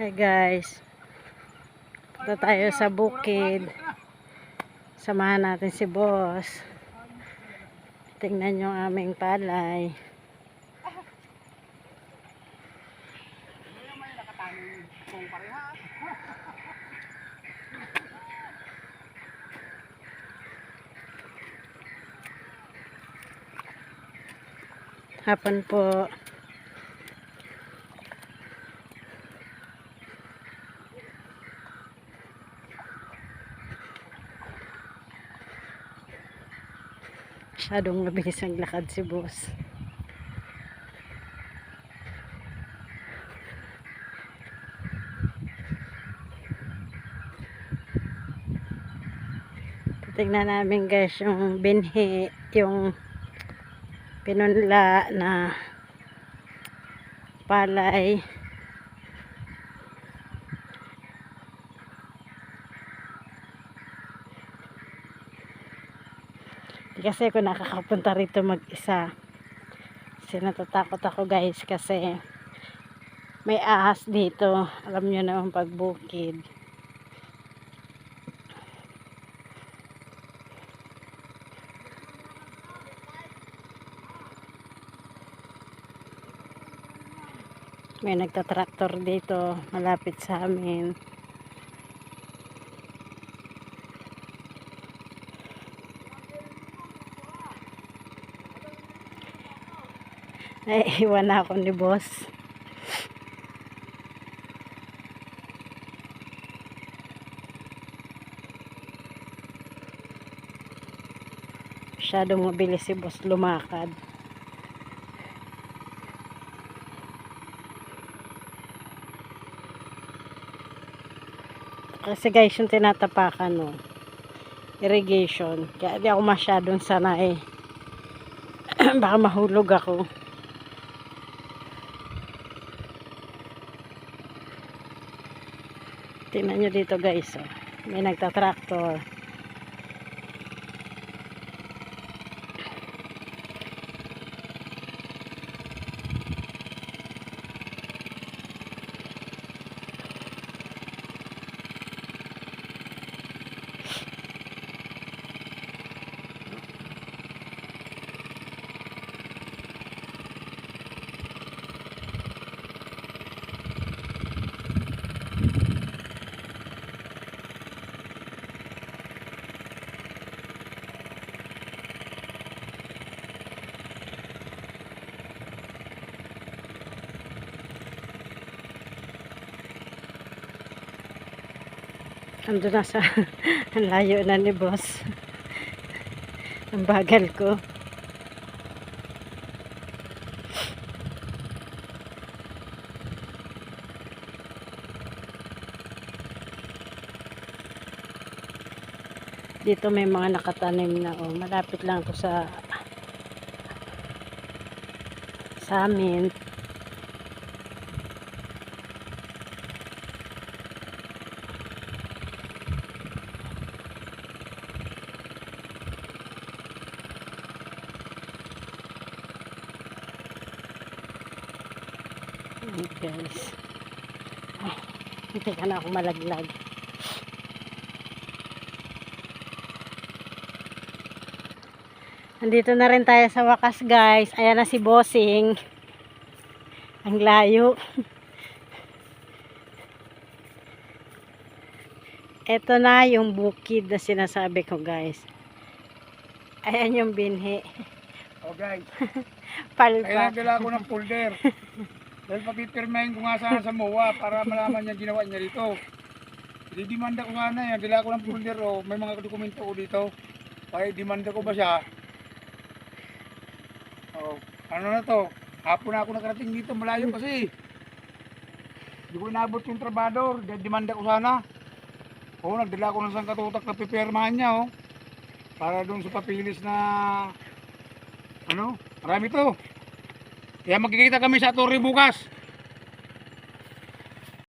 Hi guys, punta tayo sa bukid. Samahan natin si boss. Tingnan yung aming palay. Hapon po. Masyadong mabilis ang lakad si boss. Tingnan namin guys yung binhi, yung pinunla na palay. Kasi ako nakakapunta rito mag-isa. Kasi natatakot ako guys kasi may ahas dito. Alam nyo naman pag bukid. May nagtatraktor dito malapit sa amin. Naiiwan na ako ni boss. Masyadong mabilis si boss lumakad. Kasi guys yung tinatapakan no, irrigation. Kaya di ako masyadong sanay. Baka mahulog ako. Tingnan nyo dito guys, oh. May nagtatraktor. Ando na sa ang layo na ni boss. Ang bagal ko. Dito may mga nakatanim na oh. Malapit lang to sa amin. Guys, hindi ka na ako malaglag. Andito na rin tayo sa wakas guys. Ayan na si bossing. Ang layo. Ito na yung bukid na sinasabi ko guys. Ayan yung binhi. Oh guys, Palpa. kailangan dala ko ng folder. Dahil papipirmahin ko nga sana sa MOA para malaman niya ginawa niya dito. Didimanda ko sana yan. Dala ko ng folder o may mga dokumento ko dito. Kaya dimanda ko ba siya? Oh, ano na to? Hapon na ako nakarating dito. Malayo kasi. Hindi ko inabot yung trabador. Dahil dimanda ko sana. Oh, nagdala ko ng isang katutak na pipirmahan niya. Oh. Para doon sa papilis na ano, marami to. Kaya magkikita kami sa Torre bukas.